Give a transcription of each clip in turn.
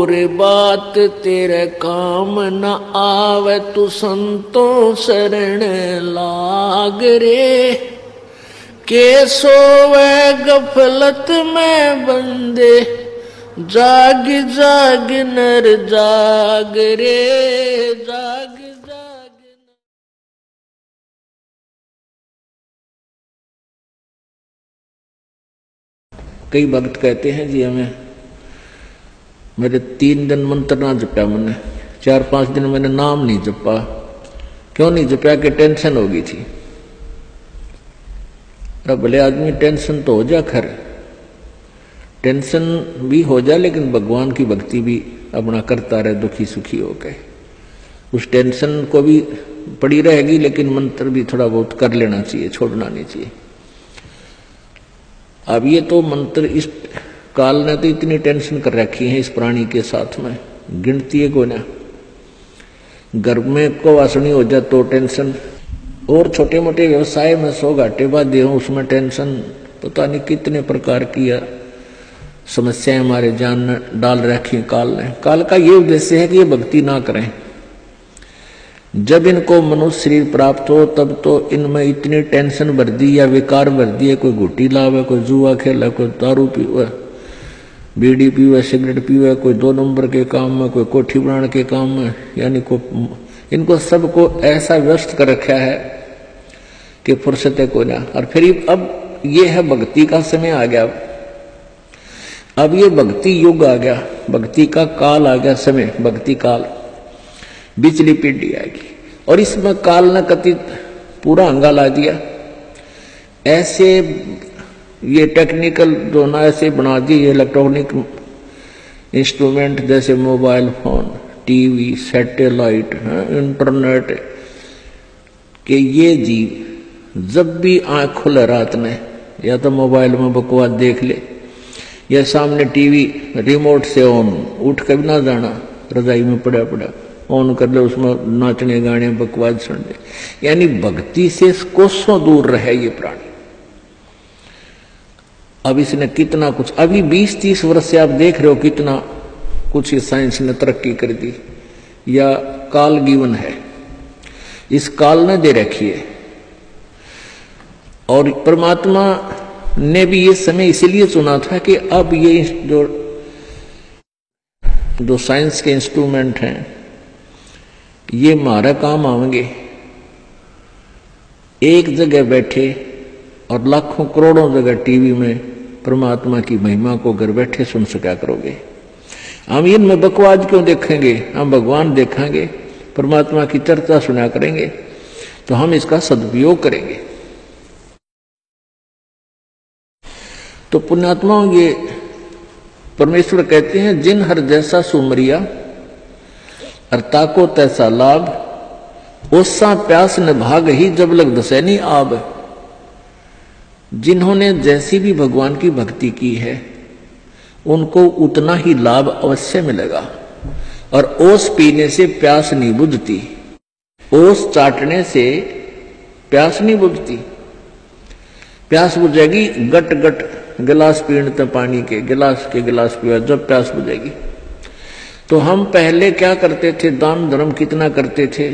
और बात तेरे काम न आवे, तू संतों शरण लाग रे। के सोवे गफलत में बंदे, जाग जाग नर जाग रे, जाग जाग। कई भक्त कहते हैं जी हमें मेरे 3 दिन मंत्र ना जपा, मैंने 4-5 दिन मैंने नाम नहीं जपा। क्यों नहीं जपा? कि टेंशन हो गई थी। अब भले आदमी टेंशन तो हो जा, खैर टेंशन भी हो जा, लेकिन भगवान की भक्ति भी अपना करता रहे दुखी सुखी हो गए। उस टेंशन को भी पड़ी रहेगी, लेकिन मंत्र भी थोड़ा बहुत कर लेना चाहिए, छोड़ना नहीं चाहिए। अब ये तो मंत्र इस काल ने तो इतनी टेंशन कर रखी है इस प्राणी के साथ में, गिनती है को ना। घर में को वासनी हो जाए तो टेंशन, और छोटे मोटे व्यवसाय में 100 घाटे बांधे हों उसमें टेंशन, पता नहीं कितने प्रकार की समस्याएं हमारे जान में डाल रखी है काल ने। काल का ये उद्देश्य है कि ये भक्ति ना करें। जब इनको मनुष्य शरीर प्राप्त हो तब तो इनमें इतनी टेंशन भर दी या विकार भर दिए, कोई घुट्टी लावे, कोई जुआ खेला, कोई दारू पीवे, बीड़ी पीवे, सिगरेट पीवे, कोई 2 नंबर के काम में, कोई कोठी बनाने के काम में, यानी को इनको सबको ऐसा व्यस्त कर रखा है कि फुर्सत है को ना। और फिर अब ये है भक्ति का समय आ गया, अब ये भक्ति युग आ गया, भक्ति का काल आ गया, समय भक्ति काल, बिचली पीढ़ी आएगी। और इसमें काल ने कति पूरा अंगा ला दिया। ऐसे ये टेक्निकल जो ना ऐसे बना दिए इलेक्ट्रॉनिक इंस्ट्रूमेंट, जैसे mobile phone, TV, satellite, internet, कि ये जीव जब भी आंख खुले रात में या तो मोबाइल में बकवास देख ले, या सामने टीवी रिमोट से ऑन, उठ कर भी ना जाना, रजाई में पड़ा पड़ा ऑन कर ले, उसमें नाचने गाने बकवास सुन ले। यानी भक्ति से कोसों दूर रहे ये प्राणी। अब इसने कितना कुछ, अभी 20-30 वर्ष से आप देख रहे हो कितना कुछ साइंस ने तरक्की कर दी, या काल गिवन है, इस काल ने दे रखी है। और परमात्मा ने भी ये समय इसीलिए चुना था कि अब ये जो साइंस के इंस्ट्रूमेंट हैं ये हमारा काम आएंगे। एक जगह बैठे और लाखों करोड़ों जगह टीवी में परमात्मा की महिमा को घर बैठे सुन सका करोगे। हम इनमें बकवास क्यों देखेंगे? हम भगवान देखेंगे, परमात्मा की चर्चा सुना करेंगे, तो हम इसका सदुपयोग करेंगे। तो पुण्यात्माओं, ये परमेश्वर कहते हैं जिन हर जैसा सुमरिया अर्ता को तैसा लाभ, ओसा प्यास न भाग ही जब लग दसैनी आब। जिन्होंने जैसी भी भगवान की भक्ति की है उनको उतना ही लाभ अवश्य मिलेगा। और ओस पीने से प्यास नहीं बुझती, ओस चाटने से प्यास नहीं बुझती। प्यास बुझेगी गट गट गिलास पीने पानी के गिलास पिया जब प्यास बुझेगी। तो हम पहले क्या करते थे, दान धर्म कितना करते थे,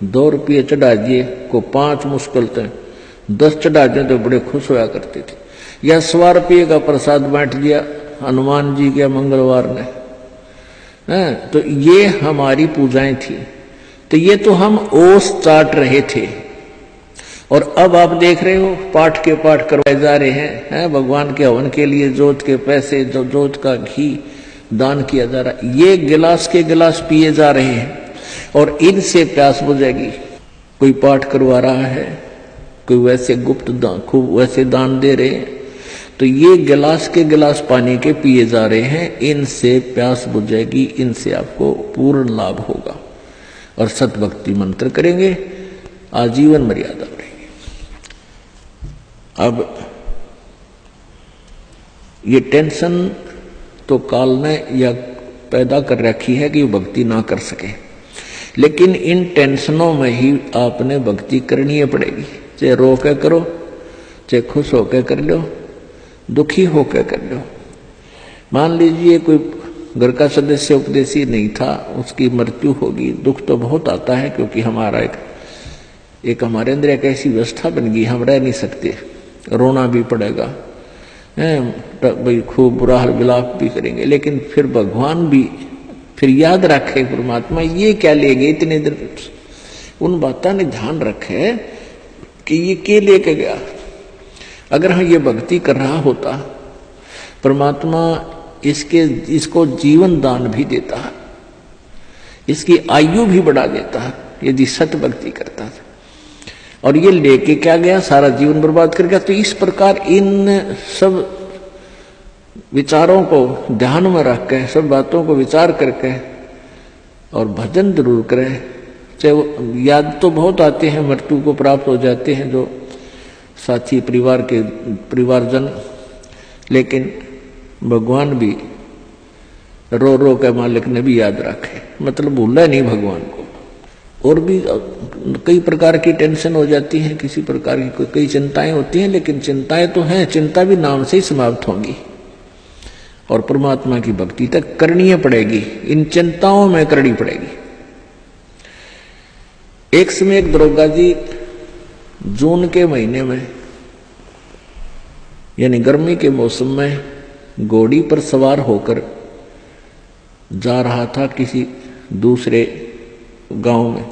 2 रुपये चढ़ा दिए को 5 मुश्किल थे, 10 चढ़ा दिए तो बड़े खुश होया करते थे। या 100 रुपये का प्रसाद बांट दिया हनुमान जी के मंगलवार ने, तो ये हमारी पूजाएं थी। तो ये तो हम ओस चाट रहे थे। और अब आप देख रहे हो पाठ के पाठ करवाए जा रहे हैं, भगवान के हवन के लिए जोत के पैसे, जो जोत का घी दान किया जा रहा है, ये गिलास के गिलास पिए जा रहे हैं और इनसे प्यास बुझेगी। कोई पाठ करवा रहा है, कोई वैसे गुप्त दान, खूब वैसे दान दे रहे हैं, तो ये गिलास के गिलास पानी के पिए जा रहे हैं, इनसे प्यास बुझेगी, इनसे आपको पूर्ण लाभ होगा। और सतभक्ति मंत्र करेंगे, आजीवन मर्यादा बढ़ेगी। अब ये टेंशन तो काल ने या पैदा कर रखी है कि भक्ति ना कर सके, लेकिन इन टेंशनों में ही आपने भक्ति करनी पड़ेगी। चाहे रो के करो, चाहे खुश होकर कर लो, दुखी होकर कर लो। मान लीजिए कोई घर का सदस्य उपदेशी नहीं था, उसकी मृत्यु होगी। दुख तो बहुत आता है, क्योंकि हमारा एक हमारे अंदर एक ऐसी व्यवस्था बन गई, हम रह नहीं सकते, रोना भी पड़ेगा, भाई खूब बुरा हाल विलाप भी करेंगे, लेकिन फिर भगवान भी फिर याद रखे, परमात्मा ये क्या ले गए इतने देर, उन बातों ने ध्यान रखे कि ये क्या लेके गया। अगर हम ये भक्ति कर रहा होता, परमात्मा इसको जीवन दान भी देता है, इसकी आयु भी बढ़ा देता है, यदि सत भक्ति करता था। और ये लेके क्या गया, सारा जीवन बर्बाद कर गया। तो इस प्रकार इन सब विचारों को ध्यान में रख के, सब बातों को विचार करके और भजन जरूर करें। चाहे याद तो बहुत आते हैं, मृत्यु को प्राप्त हो जाते हैं जो साथी परिवारजन, लेकिन भगवान भी रो रो के मालिक ने भी याद रखे, मतलब भूला नहीं भगवान को। और भी कई प्रकार की टेंशन हो जाती है, किसी प्रकार की कई चिंताएं होती हैं, लेकिन चिंताएं तो हैं, चिंता भी नाम से ही समाप्त होंगी और परमात्मा की भक्ति तक करनी पड़ेगी, इन चिंताओं में करनी पड़ेगी। एक समय एक दरोगा जी जून के महीने में, यानी गर्मी के मौसम में, घोड़ी पर सवार होकर जा रहा था किसी दूसरे गांव में।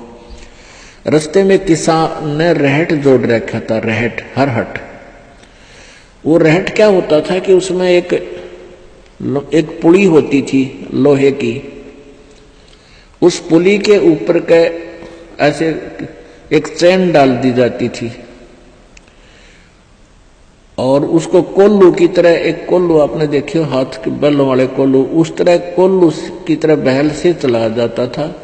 रास्ते में किसान ने रहट जोड़ रखा था, रहट, हरहट। वो रहट क्या होता था कि उसमें एक पुली होती थी लोहे की, उस पुली के ऊपर के ऐसे एक चैन डाल दी जाती थी और उसको कोल्लू की तरह, एक कोल्लू आपने देखे हाथ के बैलों वाले कोल्लू, उस तरह कोल्लू की तरह बहल से चलाया जाता था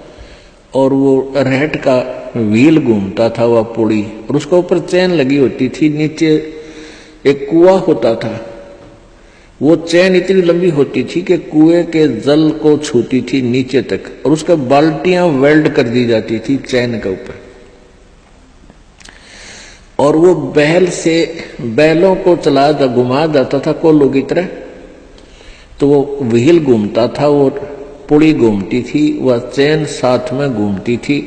और वो रहट का व्हील घूमता था वह पुड़ी, और उसके ऊपर चैन लगी होती थी। नीचे एक कुआं होता था, वो चैन इतनी लंबी होती थी कि कुएं के जल को छूती थी नीचे तक, और उसके बाल्टियां वेल्ड कर दी जाती थी चैन के ऊपर। और वो बहल से बैलों को चला घुमा जाता था कोल्लू की तरह, तो वो व्हील घूमता था, वो पुड़ी घूमती थी, वह चैन साथ में घूमती थी,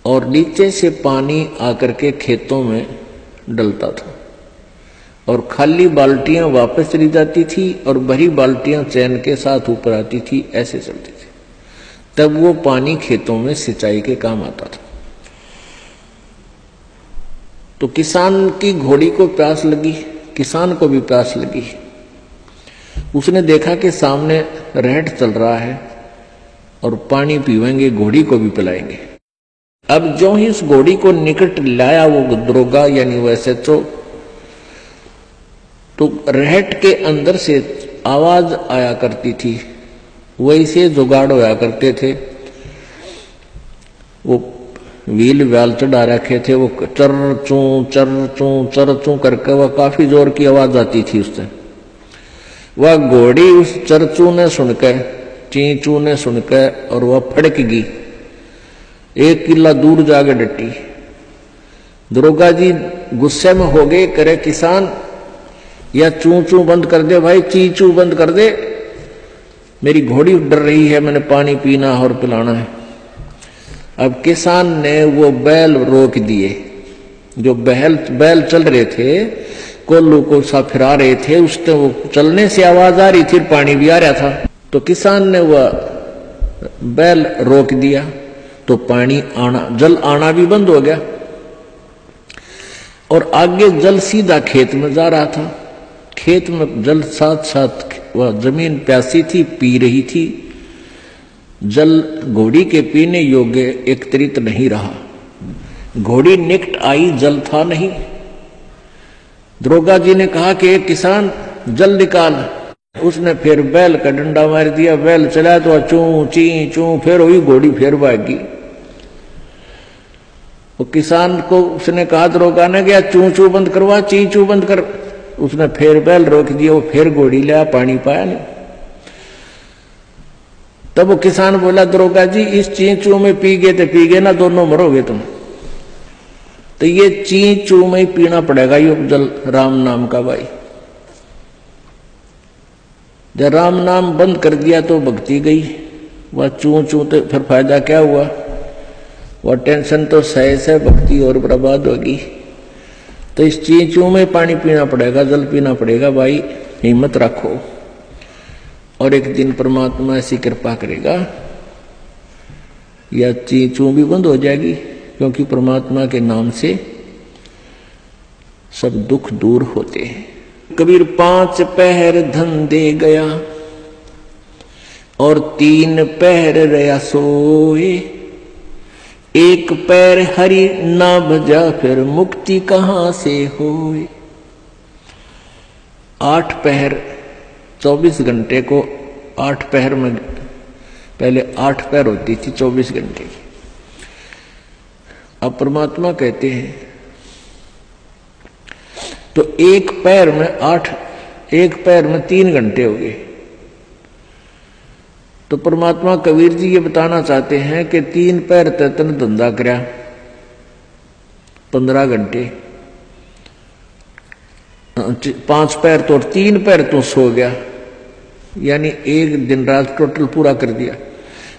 और नीचे से पानी आकर के खेतों में डलता था और खाली बाल्टियां वापस चली जाती थी और भरी बाल्टियां चैन के साथ ऊपर आती थी, ऐसे चलती थी। तब वो पानी खेतों में सिंचाई के काम आता था। तो किसान की घोड़ी को प्यास लगी, किसान को भी प्यास लगी। उसने देखा कि सामने रहट चल रहा है और पानी पीवेंगे, घोड़ी को भी पिलाएंगे। अब जो ही उस घोड़ी को निकट लाया वो दरोगा यानी वो एसएचओ, तो रहट के अंदर से आवाज आया करती थी, वैसे जुगाड़ होया करते थे। वो व्हील व्याल चढ़ा रखे थे, वो चर चू करके वह काफी जोर की आवाज आती थी उससे। वह घोड़ी उस चरचू ने सुनकर, चींचू ने सुनकर, और वह फड़क गई, एक किला दूर जाके डटी। दरोगा जी गुस्से में हो गए, करे किसान या चू चू बंद कर दे भाई, ची चू बंद कर दे, मेरी घोड़ी डर रही है, मैंने पानी पीना और पिलाना है। अब किसान ने वो बैल रोक दिए, जो बैल चल रहे थे, कोल्लू को सा फिरा रहे थे, उससे वो चलने से आवाज आ रही थी, पानी भी आ रहा था। तो किसान ने वह बैल रोक दिया, तो पानी आना, जल आना भी बंद हो गया और आगे जल सीधा खेत में जा रहा था। खेत में जल साथ साथ वह जमीन प्यासी थी, पी रही थी। जल घोड़ी के पीने योग्य एक तरीत नहीं रहा। घोड़ी निकट आई, जल था नहीं। दरोगा जी ने कहा कि एक किसान जल निकाल। उसने फिर बैल का डंडा मार दिया, बैल चला तो चू ची चू, फिर वही घोड़ी फिर भागी। वो किसान को उसने कहा, दरोगा ने गया चू चू बंद करवा, ची चू बंद कर। उसने फिर बैल रोक दिया, वो फिर घोड़ी लिया, पानी पाया नहीं। तब वो किसान बोला, दरोगा जी इस ची चू में पी गए तो पी गए ना, दोनों मरोगे तुम। तो ये ची चू में ही पीना पड़ेगा ये जल, राम नाम का भाई। जब राम नाम बंद कर दिया तो भक्ति गई, वह चू चू तो फिर फायदा क्या हुआ, वह टेंशन तो सह से भक्ति और बर्बाद होगी। तो इस ची चू में पानी पीना पड़ेगा, जल पीना पड़ेगा भाई, हिम्मत रखो। और एक दिन परमात्मा ऐसी कृपा करेगा या ची चू भी बंद हो जाएगी, क्योंकि परमात्मा के नाम से सब दुख दूर होते हैं। कबीर 5 पहर धन दे गया और 3 पहर रया सोए, 1 पैर हरि ना भजा फिर मुक्ति कहां से होए। 8 पहर 24 घंटे को 8 पहर में, पहले 8 पहर होती थी 24 घंटे की। अब परमात्मा कहते हैं तो 1 पैर में 8, 1 पैर में 3 घंटे हो गए। तो परमात्मा कबीर जी ये बताना चाहते हैं कि 3 पैर तन धंधा करया 15 घंटे, 5 पैर तो 3 पैर तो सो गया, यानी 1 दिन रात टोटल पूरा कर दिया।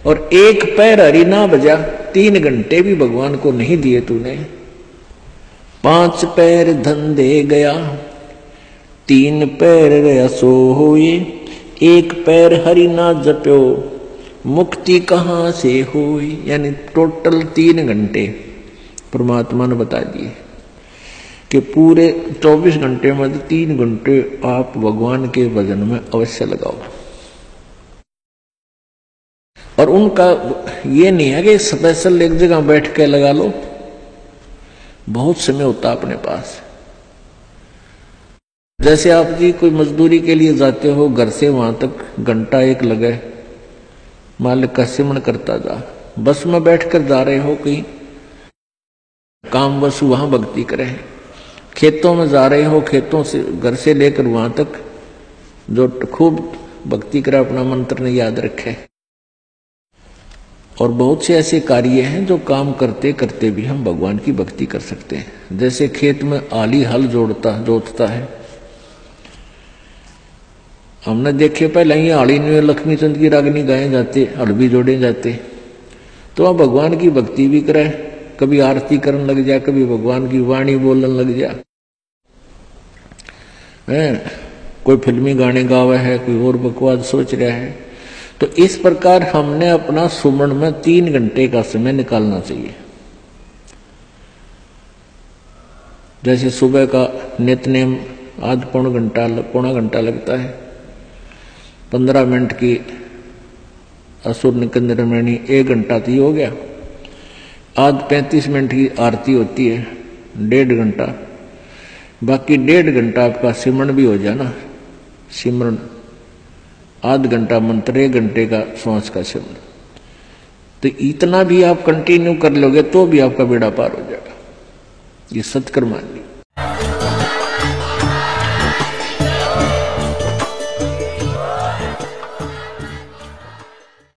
और 1 पैर हरि ना बजा, 3 घंटे भी भगवान को नहीं दिए तूने। 5 पैर धन दे गया, 3 पैर रया सोए, 1 पैर हरि ना जप्यो मुक्ति कहां से होई। यानी टोटल 3 घंटे परमात्मा ने बता दिए कि पूरे 24 घंटे में 3 घंटे आप भगवान के भजन में अवश्य लगाओ। और उनका ये नहीं है कि स्पेशल एक जगह बैठ के लगा लो, बहुत समय होता अपने पास। जैसे आप जी कोई मजदूरी के लिए जाते हो, घर से वहां तक घंटा 1 लगे, मालिक का सिमरण करता जा। बस में बैठकर जा रहे हो कहीं काम, बस वहां भक्ति करें। खेतों में जा रहे हो, खेतों से घर से लेकर वहां तक जो खूब भक्ति करे, अपना मंत्र ने याद रखे। और बहुत से ऐसे कार्य हैं जो काम करते करते भी हम भगवान की भक्ति कर सकते हैं। जैसे खेत में आली हल जोतता है, हमने देखे पहले ही आली में लक्ष्मी चंद की रागनी गाए जाते, हल भी जोड़े जाते। तो आप भगवान की भक्ति भी करे, कभी आरती करने लग जाए, कभी भगवान की वाणी बोलने लग जाए, कोई फिल्मी गाने गावे है, कोई और बकवास सोच रहा है। तो इस प्रकार हमने अपना सुमरण में 3 घंटे का समय निकालना चाहिए। जैसे सुबह का नित्यनेम आध पौना घंटा लगता है, 15 मिनट की असुर निकंदरमणि 1 घंटा तो हो गया। आध 35 मिनट की आरती होती है, 1.5 घंटा, बाकी 1.5 घंटा आपका सिमरण भी हो जाए ना, सिमरण आध घंटा मंत्र, 1 घंटे का श्वास का सिमरण। तो इतना भी आप कंटिन्यू कर लोगे तो भी आपका बेड़ा पार हो जाएगा। ये सत्कर्म मान लीजिए।